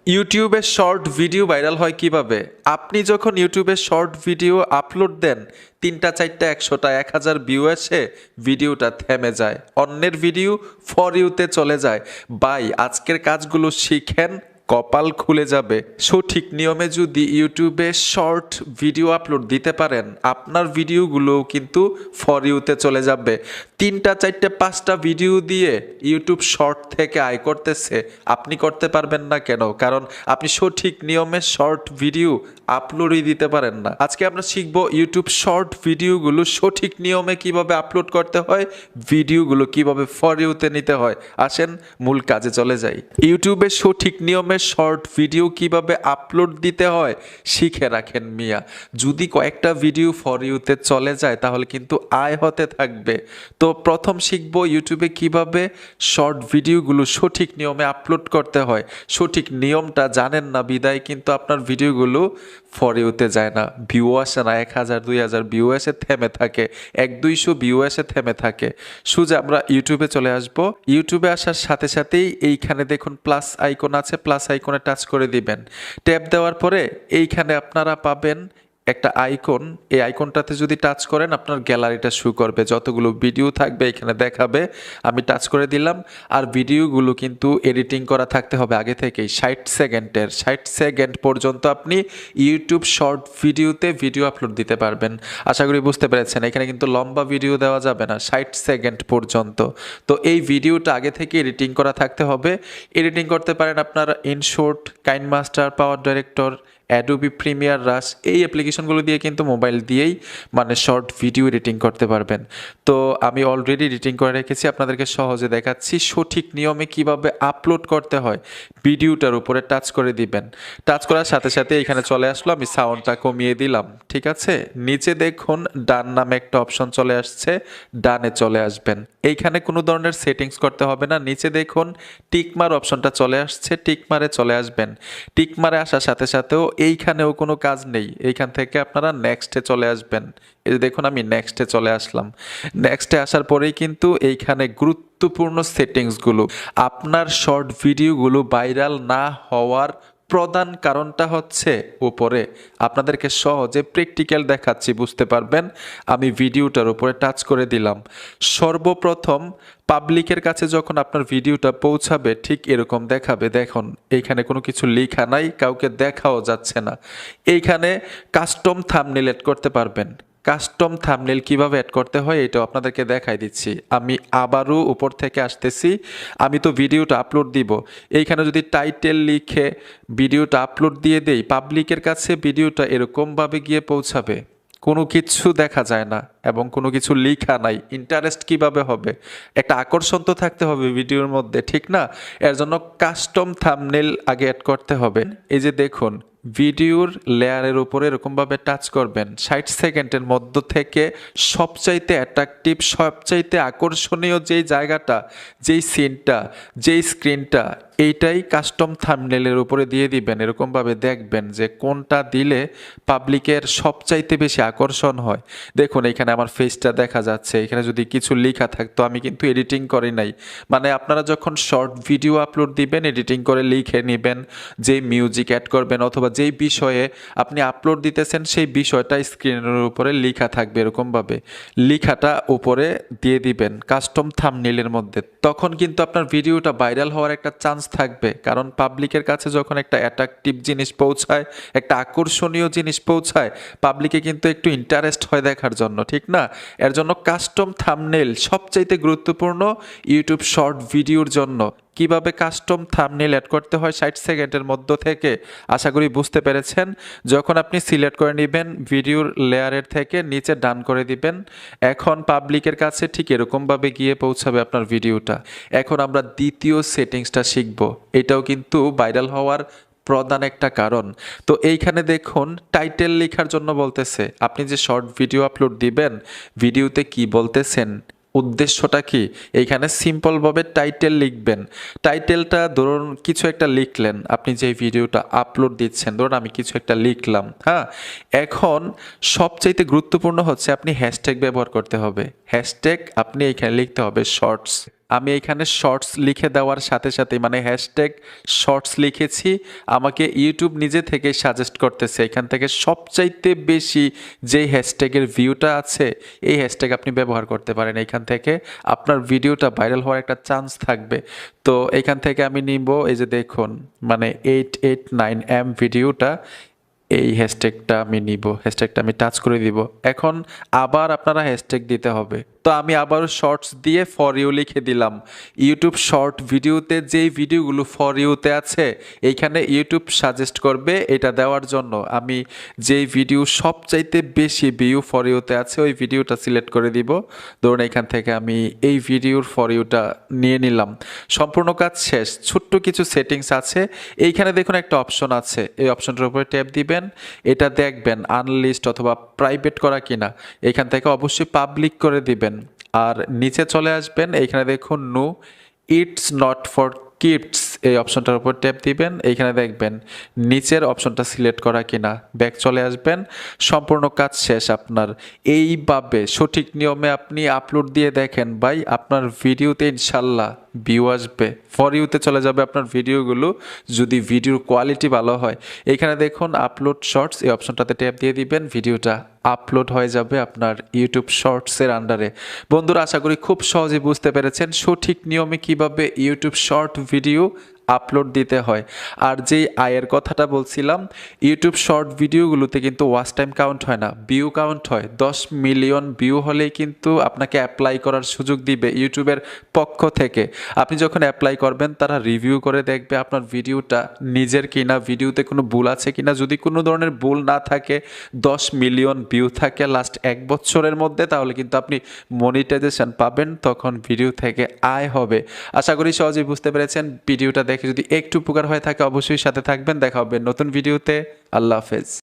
ইউটিউবে short video viral হয় কিভাবে? আপনি যখন ইউটিউবে শর্ট ভিডিও আপলোড দেন, ৩টা ৪টা ১০০টা ১,০০০ ভিউ এসে ভিডিওটা থেমে যায়। অন্যের ভিডিও ফর ইউতে চলে যায়। ভাই আজকের কাজগুলো শিখেন, কপাল খুলে যাবে। সঠিক নিয়মে যদি ইউটিউবে শর্ট ভিডিও আপলোড দিতে পারেন, আপনার ভিডিওগুলো কিন্তু ফর ইউতে চলে যাবে। ৩টা ৪টা ৫টা ভিডিও দিয়ে ইউটিউব শর্ট থেকে আয় করতেছে, আপনি করতে পারবেন না কেন? কারণ আপনি সঠিক নিয়মে শর্ট ভিডিও আপলোডই দিতে পারেন না। আজকে আমরা শিখব ইউটিউব শর্ট ভিডিওগুলো সঠিক নিয়মে কিভাবে আপলোড করতে হয়, ভিডিওগুলো কিভাবে ফর ইউতে নিতে হয়। আসেন মূল কাজে চলে যাই। ইউটিউবে সঠিক নিয়মে শর্ট ভিডিও কিভাবে আপলোড দিতে হয় শিখে রাখেন মিয়া। যদি কয়েকটা ভিডিও ফর ইউতে চলে যায় তাহলে কিন্তু আয় হতে থাকবে। তো প্রথম শিখব ইউটিউবে কিভাবে শর্ট ভিডিওগুলো সঠিক নিয়মে আপলোড করতে হয়। সঠিক নিয়মটা জানেন না বিদায় কিন্তু আপনার ভিডিওগুলো ফর ইউতে যায় না, ভিউ আসে না, ১,০০০ ২,০০০ ভিউ এসে থেমে থাকে, ১-২০০ ভিউ এসে থেমে থাকে। সোজা আমরা ইউটিউবে চলে আসব। ইউটিউবে আসার সাথে সাথেই এইখানে দেখুন প্লাস আইকন আছে, প্লাস আইকনে টাচ করে দিবেন। ট্যাপ দেওয়ার পরে এইখানে আপনারা পাবেন একটা আইকন। এই আইকনটাতে যদি টাচ করেন আপনার গ্যালারিটা শো করবে, যতগুলো ভিডিও থাকবে এখানে দেখাবে। আমি টাচ করে দিলাম। আর ভিডিওগুলো কিন্তু এডিটিং করা থাকতে হবে আগে থেকেই 60 সেকেন্ডের। 60 সেকেন্ড পর্যন্ত আপনি ইউটিউব শর্ট ভিডিওতে ভিডিও আপলোড দিতে পারবেন। আশা করি বুঝতে পেরেছেন। এখানে কিন্তু লম্বা ভিডিও দেওয়া যাবে না, 60 সেকেন্ড পর্যন্ত। তো এই ভিডিওটা আগে থেকে এডিটিং করা থাকতে হবে। এডিটিং করতে পারেন আপনারা ইনশর্ট, কাইনমাস্টার, পাওয়ার ডাইরেক্টর, অ্যাডোবি প্রিমিয়ার, রাশ, এই অ্যাপ্লিকেশনগুলো দিয়ে কিন্তু মোবাইল দিয়েই মানে শর্ট ভিডিও এডিটিং করতে পারবেন। তো আমি অলরেডি এডিটিং করে রেখেছি, আপনাদেরকে সহজে দেখাচ্ছি সঠিক নিয়মে কিভাবে আপলোড করতে হয়। ভিডিওটার উপরে টাচ করে দিবেন। টাচ করার সাথে সাথে এখানে চলে আসলো, আমি সাউন্ডটা কমিয়ে দিলাম, ঠিক আছে। নিচে দেখুন ডান নামে একটা অপশন চলে আসছে, ডানে চলে আসবেন। এইখানে কোনো ধরনের সেটিংস করতে হবে না। নিচে দেখুন টিকমার অপশনটা চলে আসছে, টিকমারে চলে আসবেন। টিকমারে আসার সাথে সাথেও এইখানেও কোনো কাজ নেই, এইখান থেকে আপনারা নেক্সটে চলে আসবেন। এই যে দেখুন আমি নেক্সটে চলে আসলাম। নেক্সটে আসার পরেই কিন্তু এইখানে গুরুত্বপূর্ণ সেটিংসগুলো, আপনার শর্ট ভিডিওগুলো ভাইরাল না হওয়ার প্রধান কারণটা হচ্ছে উপরে আপনাদেরকে সহজে প্র্যাকটিক্যাল দেখাচ্ছি, বুঝতে পারবেন। আমি ভিডিওটার উপরে টাচ করে দিলাম। সর্বপ্রথম পাবলিকের কাছে যখন আপনার ভিডিওটা পৌঁছাবে ঠিক এরকম দেখাবে। দেখুন এইখানে কোনো কিছু লেখা নাই, কাউকে দেখাও যাচ্ছে না। এইখানে কাস্টম থাম্বনেল এড করতে পারবেন। কাস্টম থাম্বনেল কিভাবে অ্যাড করতে হয় এটাও আপনাদেরকে দেখাই দিচ্ছি। আমি আবারও উপর থেকে আসতেছি। আমি তো ভিডিওটা আপলোড দিব, এইখানে যদি টাইটেল লিখে ভিডিওটা আপলোড দিয়ে দেই, পাবলিকের কাছে ভিডিওটা এরকমভাবে গিয়ে পৌঁছাবে, কোনো কিছু দেখা যায় না এবং কোনো কিছু লেখা নাই। ইন্টারেস্ট কিভাবে হবে? একটা আকর্ষণ তো থাকতে হবে ভিডিওর মধ্যে, ঠিক না? এর জন্য কাস্টম থাম্বনেল আগে অ্যাড করতে হবে। এই যে দেখুন ভিডিওর লেয়ারের উপরে এরকমভাবে টাচ করবেন। 60 সেকেন্ডের মধ্য থেকে সবচাইতে অ্যাট্রাকটিভ, সবচাইতে আকর্ষণীয় যেই জায়গাটা, যেই সিনটা, যেই স্ক্রিনটা, এইটাই কাস্টম থাম্বনেলের উপরে দিয়ে দিবেন। এরকমভাবে দেখবেন যে কোনটা দিলে পাবলিকের সবচাইতে বেশি আকর্ষণ হয়। দেখুন এখানে আমার ফেসটা দেখা যাচ্ছে। এখানে যদি কিছু লেখা থাকতো, আমি কিন্তু এডিটিং করি নাই। মানে আপনারা যখন শর্ট ভিডিও আপলোড দিবেন এডিটিং করে লিখে নেবেন, যেই মিউজিক অ্যাড করবেন অথবা যেই বিষয়ে আপনি আপলোড দিতেছেন সেই বিষয়টা স্ক্রিনের উপরে লেখা থাকবে। এরকমভাবে লেখাটা উপরে দিয়ে দিবেন কাস্টম থাম্বনেইলের মধ্যে। তখন কিন্তু আপনার ভিডিওটা ভাইরাল হওয়ার একটা চান্স থাকবে। কারণ পাবলিকের কাছে যখন একটা অ্যাট্রাকটিভ জিনিস পৌঁছায়, একটা আকর্ষণীয় জিনিস পৌঁছায়, পাবলিকে কিন্তু একটু ইন্টারেস্ট হয় দেখার জন্য, ঠিক না? এর জন্য কাস্টম থাম্বনেইল সবচাইতে গুরুত্বপূর্ণ ইউটিউব শর্ট ভিডিওর জন্য। কিভাবে কাস্টম থাম্বনেইল অ্যাড করতে হয় 60 সেকেন্ডের মধ্য থেকে আশা করি বুঝতে পেরেছেন। যখন আপনি সিলেক্ট করে নেবেন ভিডিওর লেয়ারের থেকে নিচে ডান করে দিবেন, এখন পাবলিকের কাছে ঠিক এরকমভাবে গিয়ে পৌঁছাবে আপনার ভিডিওটা। এখন আমরা দ্বিতীয় সেটিংসটা শিখব, এটাও কিন্তু ভাইরাল হওয়ার প্রধান একটা কারণ। তো এইখানে দেখুন টাইটেল লেখার জন্য বলতেছে। আপনি যে শর্ট ভিডিও আপলোড দিবেন, ভিডিওতে কি বলতেছেন, উদ্দেশ্যটা কি, এইখানে সিম্পলভাবে টাইটেল লিখবেন। টাইটেলটা ধরুন কিছু একটা লিখলেন, আপনি যে ভিডিওটা আপলোড দিচ্ছেন, ধরুন আমি কিছু একটা লিখলাম, হ্যাঁ। এখন সবচাইতে গুরুত্বপূর্ণ হচ্ছে আপনি হ্যাশট্যাগ ব্যবহার করতে হবে। হ্যাশট্যাগ আপনি এখানে লিখতে হবে শর্টস। আমি এখানে শর্টস লিখে দেওয়ার সাথে সাথে মানে হ্যাশট্যাগ শর্টস লিখেছি, আমাকে ইউটিউব নিজে থেকে সাজেস্ট করতেছে এখান থেকে সবচাইতে বেশি যেই হ্যাশট্যাগের ভিউটা আছে এই হ্যাশট্যাগ আপনি ব্যবহার করতে পারেন। এখান থেকে আপনার ভিডিওটা ভাইরাল হওয়ার একটা চান্স থাকবে। তো এখান থেকে আমি নিব, এই যে দেখুন মানে 889M ভিডিওটা, এই হ্যাশট্যাগটা আমি নিব, হ্যাশট্যাগটা আমি টাচ করে দিব। এখন আবার আপনারা হ্যাশট্যাগ দিতে হবে। তো আমি আবারও শর্টস দিয়ে ফর ইউ লিখে দিলাম। ইউটিউব শর্ট ভিডিওতে যেই ভিডিওগুলো ফর ইউতে আছে এইখানে ইউটিউব সাজেস্ট করবে এটা দেওয়ার জন্য। আমি যেই ভিডিও সবচাইতে বেশি ভিউ ফর ইউতে আছে ওই ভিডিওটা সিলেক্ট করে দিব। ধরুন এখান থেকে আমি এই ভিডিওর ফর ইউটা নিয়ে নিলাম। সম্পূর্ণ কাজ শেষ। ছোট্ট কিছু সেটিংস আছে, এইখানে দেখুন একটা অপশন আছে, এই অপশনটার উপরে ট্যাপ দিবেন। এটা দেখবেন আনলিস্ট অথবা প্রাইভেট করা কিনা, এখান থেকে অবশ্যই পাবলিক করে দিবেন। আর নিচে চলে আসবেন, এইখানে দেখুন no it's not for kids, এই অপশনটার উপর ট্যাপ দিবেন। এইখানে দেখবেন নিচের অপশনটা সিলেক্ট করা কিনা, ব্যাক চলে আসবেন। সম্পূর্ণ কাজ শেষ আপনার। এইভাবে সঠিক নিয়মে আপনি আপলোড দিয়ে দেখেন ভাই, আপনার ভিডিওতে ইনশাল্লাহ ভিউ আসবে, ফর ইউতে চলে যাবে আপনার ভিডিওগুলো, যদি ভিডিওর কোয়ালিটি ভালো হয়। এখানে দেখুন আপলোড শর্টস, এই অপশনটাতে ট্যাপ দিয়ে দিবেন, ভিডিওটা আপলোড হয়ে যাবে আপনার ইউটিউব শর্টসের আন্ডারে। বন্ধুরা আশা করি খুব সহজে বুঝতে পেরেছেন সঠিক নিয়মে কিভাবে ইউটিউব শর্ট ভিডিও আপলোড দিতে হয়। আর যেই আয়ের কথাটা বলছিলাম, ইউটিউব শর্ট ভিডিওগুলোতে কিন্তু ওয়াচ টাইম কাউন্ট হয় না, ভিউ কাউন্ট হয়। 10 মিলিয়ন ভিউ হলেই কিন্তু আপনাকে অ্যাপ্লাই করার সুযোগ দিবে ইউটিউবের পক্ষ থেকে। আপনি যখন অ্যাপ্লাই করবেন তারা রিভিউ করে দেখবে আপনার ভিডিওটা নিজের কিনা, ভিডিওতে কোনো ভুল আছে কিনা। যদি কোনো ধরনের ভুল না থাকে, 10 মিলিয়ন ভিউ থাকে লাস্ট 1 বছরের মধ্যে, তাহলে কিন্তু আপনি মনিটাইজেশন পাবেন, তখন ভিডিও থেকে আয় হবে। আশা করি সহজেই বুঝতে পেরেছেন। ভিডিওটা দেখে যদি একটু উপকার হয়ে থাকে অবশ্যই সাথে থাকবেন। দেখা হবে নতুন ভিডিওতে। আল্লাহ হাফেজ।